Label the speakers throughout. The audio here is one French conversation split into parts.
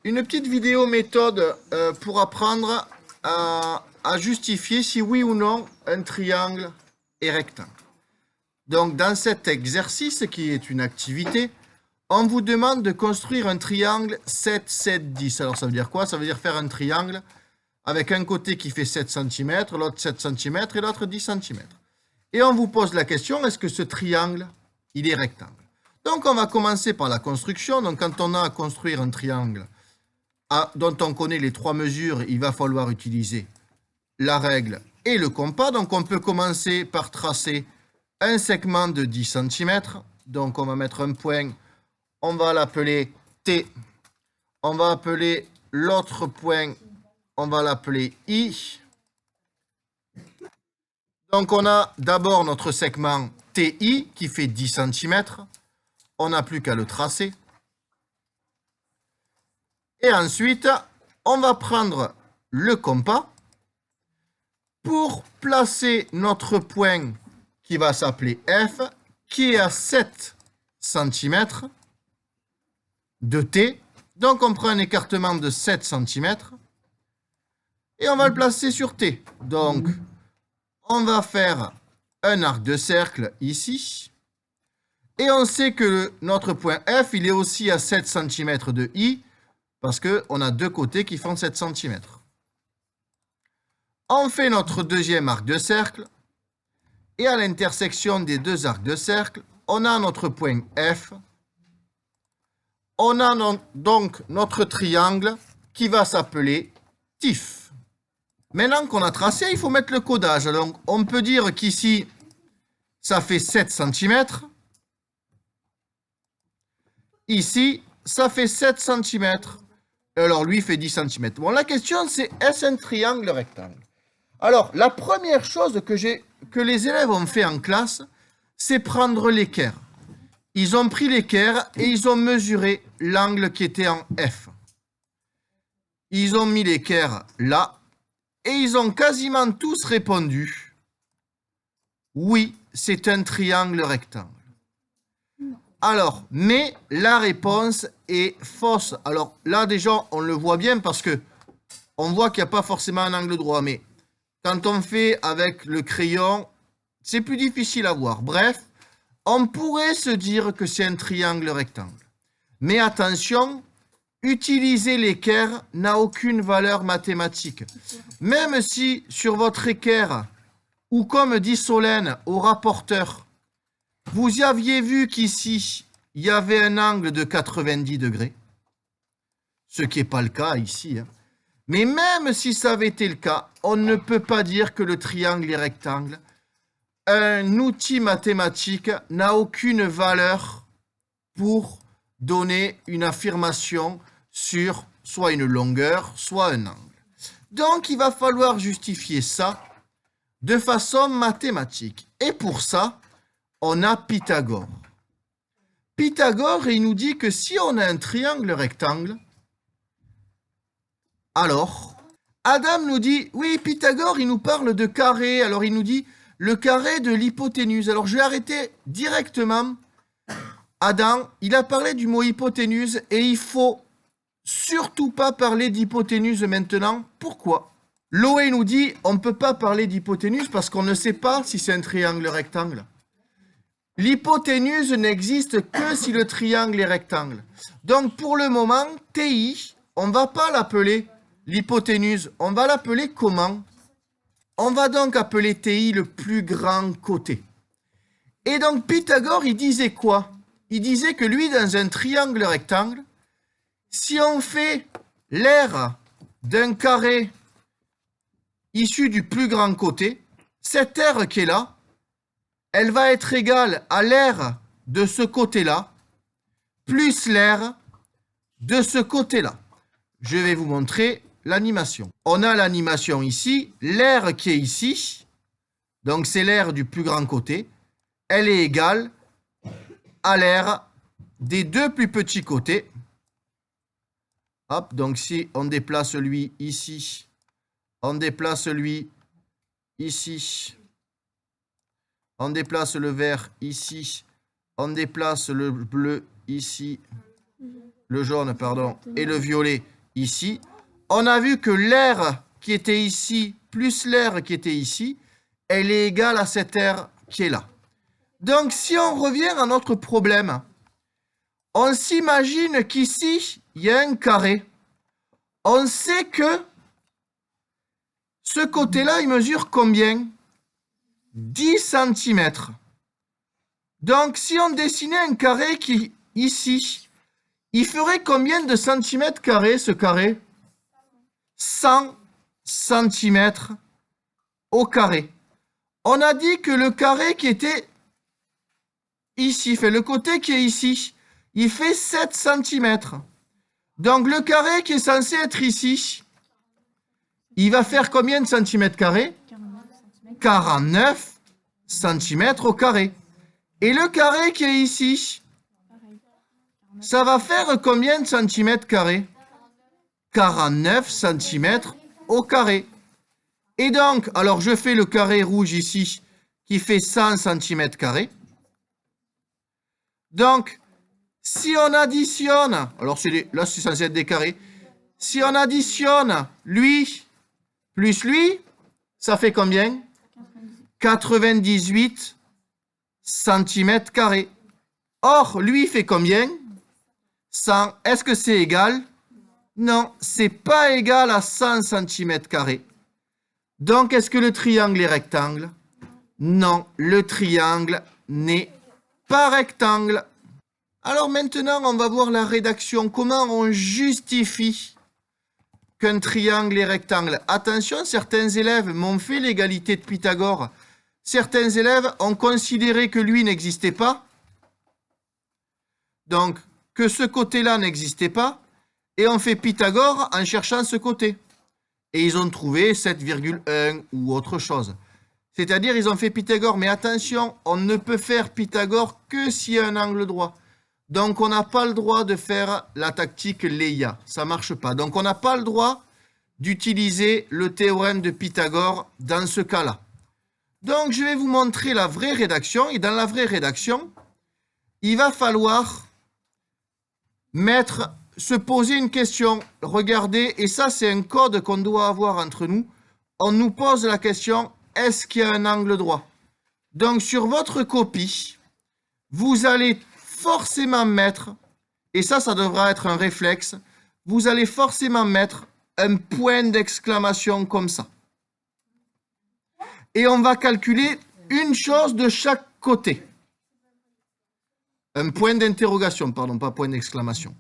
Speaker 1: Une petite vidéo méthode pour apprendre à justifier si oui ou non un triangle est rectangle. Donc dans cet exercice qui est une activité, on vous demande de construire un triangle 7, 7, 10. Alors ça veut dire quoi? Ça veut dire faire un triangle avec un côté qui fait 7 cm, l'autre 7 cm et l'autre 10 cm. Et on vous pose la question, est-ce que ce triangle, il est rectangle? Donc on va commencer par la construction. Donc quand on a à construire un triangle dont on connaît les trois mesures, il va falloir utiliser la règle et le compas. Donc on peut commencer par tracer un segment de 10 cm. Donc on va mettre un point, on va l'appeler T. On va appeler l'autre point, on va l'appeler I. Donc on a d'abord notre segment TI qui fait 10 cm. On n'a plus qu'à le tracer. Et ensuite, on va prendre le compas pour placer notre point qui va s'appeler F, qui est à 7 cm de T. Donc on prend un écartement de 7 cm et on va le placer sur T. Donc on va faire un arc de cercle ici. Et on sait que notre point F, il est aussi à 7 cm de I, parce qu'on a deux côtés qui font 7 cm. On fait notre deuxième arc de cercle, et à l'intersection des deux arcs de cercle, on a notre point F. On a donc notre triangle qui va s'appeler TIF. Maintenant qu'on a tracé, il faut mettre le codage. Donc on peut dire qu'ici, ça fait 7 cm. Ici, ça fait 7 cm. Alors lui fait 10 cm. Bon, la question c'est, est-ce un triangle rectangle? Alors, la première chose que les élèves ont fait en classe, c'est prendre l'équerre. Ils ont pris l'équerre et ils ont mesuré l'angle qui était en F. Ils ont mis l'équerre là et ils ont quasiment tous répondu « Oui, c'est un triangle rectangle ». Alors, mais la réponse est fausse. Alors là, déjà, on le voit bien parce que on voit qu'il n'y a pas forcément un angle droit. Mais quand on fait avec le crayon, c'est plus difficile à voir. Bref, on pourrait se dire que c'est un triangle rectangle. Mais attention, utiliser l'équerre n'a aucune valeur mathématique. Même si sur votre équerre, ou comme dit Solène au rapporteur, vous y aviez vu qu'ici, il y avait un angle de 90 degrés, ce qui n'est pas le cas ici. Mais même si ça avait été le cas, on ne peut pas dire que le triangle est rectangle. Un outil mathématique n'a aucune valeur pour donner une affirmation sur soit une longueur, soit un angle. Donc, il va falloir justifier ça de façon mathématique. Et pour ça, on a Pythagore. Pythagore, il nous dit que si on a un triangle rectangle, alors, Adam nous dit, oui, Pythagore, il nous parle de carré. Alors, il nous dit le carré de l'hypoténuse. Alors, je vais arrêter directement. Adam, il a parlé du mot hypoténuse et il faut surtout pas parler d'hypoténuse maintenant. Pourquoi? Loé nous dit, on ne peut pas parler d'hypoténuse parce qu'on ne sait pas si c'est un triangle rectangle. L'hypoténuse n'existe que si le triangle est rectangle. Donc, pour le moment, TI, on ne va pas l'appeler l'hypoténuse. On va l'appeler comment? On va donc appeler TI le plus grand côté. Et donc, Pythagore, il disait quoi? Il disait que lui, dans un triangle rectangle, si on fait l'aire d'un carré issu du plus grand côté, cette aire qui est là, elle va être égale à l'aire de ce côté-là, plus l'aire de ce côté-là. Je vais vous montrer l'animation. On a l'animation ici, l'aire qui est ici, donc c'est l'aire du plus grand côté, elle est égale à l'aire des deux plus petits côtés. Hop, donc si on déplace lui ici, on déplace lui ici, on déplace le vert ici, on déplace le bleu ici, le jaune, pardon, et le violet ici, on a vu que l'air qui était ici plus l'air qui était ici, elle est égale à cette air qui est là. Donc, si on revient à notre problème, on s'imagine qu'ici, il y a un carré. On sait que ce côté-là, il mesure combien? 10 cm. Donc, si on dessinait un carré qui, ici, il ferait combien de centimètres carrés, ce carré? 100 cm au carré. On a dit que le carré qui était ici, fait le côté qui est ici, il fait 7 cm. Donc, le carré qui est censé être ici, il va faire combien de centimètres carrés? 49 cm au carré. Et le carré qui est ici, ça va faire combien de centimètres carrés? 49 cm au carré. Et donc, alors je fais le carré rouge ici, qui fait 100 cm carrés. Donc, si on additionne, alors là c'est censé être des carrés, si on additionne lui plus lui, ça fait combien? 98 cm carrés. Or, lui fait combien? 100. Est-ce que c'est égal? Non, c'est pas égal à 100 cm carrés. Donc, est-ce que le triangle est rectangle? Non, le triangle n'est pas rectangle. Alors maintenant, on va voir la rédaction. Comment on justifie qu'un triangle est rectangle? Attention, certains élèves m'ont fait l'égalité de Pythagore. Certains élèves ont considéré que lui n'existait pas. Donc, que ce côté-là n'existait pas. Et on fait Pythagore en cherchant ce côté. Et ils ont trouvé 7,1 ou autre chose. C'est-à-dire, ils ont fait Pythagore. Mais attention, on ne peut faire Pythagore que s'il y a un angle droit. Donc, on n'a pas le droit de faire la tactique Leia. Ça ne marche pas. Donc, on n'a pas le droit d'utiliser le théorème de Pythagore dans ce cas-là. Donc, je vais vous montrer la vraie rédaction. Et dans la vraie rédaction, il va falloir se poser une question. Regardez, et ça, c'est un code qu'on doit avoir entre nous. On nous pose la question, est-ce qu'il y a un angle droit? Donc, sur votre copie, vous allez forcément mettre, et ça devra être un réflexe, vous allez forcément mettre un point d'exclamation comme ça. Et on va calculer une chose de chaque côté. Un point d'interrogation, pardon, pas point d'exclamation.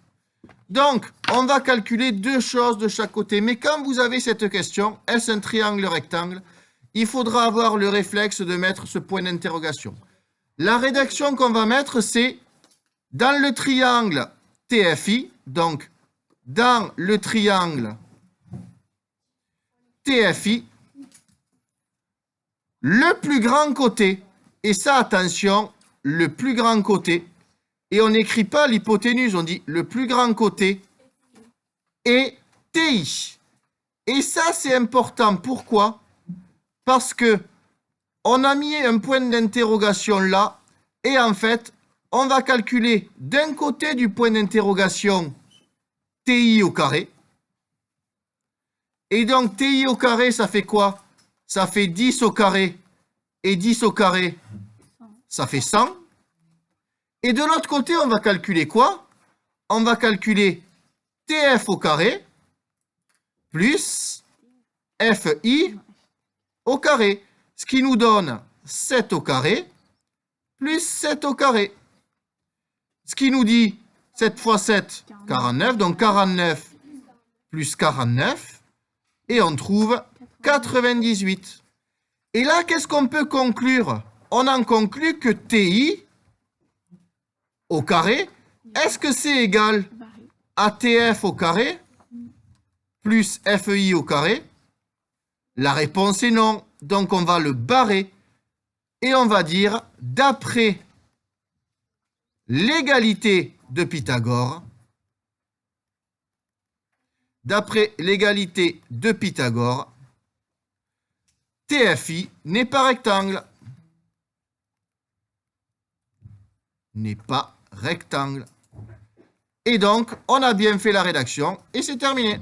Speaker 1: Donc, on va calculer deux choses de chaque côté. Mais quand vous avez cette question, est-ce un triangle rectangle? Il faudra avoir le réflexe de mettre ce point d'interrogation. La rédaction qu'on va mettre, c'est dans le triangle TFI, donc dans le triangle TFI, le plus grand côté, et ça, attention, le plus grand côté, et on n'écrit pas l'hypoténuse, on dit le plus grand côté est TI. Et ça, c'est important. Pourquoi? Parce que on a mis un point d'interrogation là, et en fait, on va calculer d'un côté du point d'interrogation TI au carré. Et donc, TI au carré, ça fait quoi? Ça fait 10 au carré. Et 10 au carré, ça fait 100. Et de l'autre côté, on va calculer quoi? On va calculer TF au carré plus FI au carré. Ce qui nous donne 7 au carré plus 7 au carré. Ce qui nous dit 7 fois 7, 49. Donc 49 plus 49. Et on trouve 98. Et là, qu'est-ce qu'on peut conclure? On en conclut que TI au carré, est-ce que c'est égal à TF au carré plus FI au carré? La réponse est non. Donc on va le barrer et on va dire, d'après l'égalité de Pythagore, TFI n'est pas rectangle. N'est pas rectangle. Et donc, on a bien fait la rédaction et c'est terminé.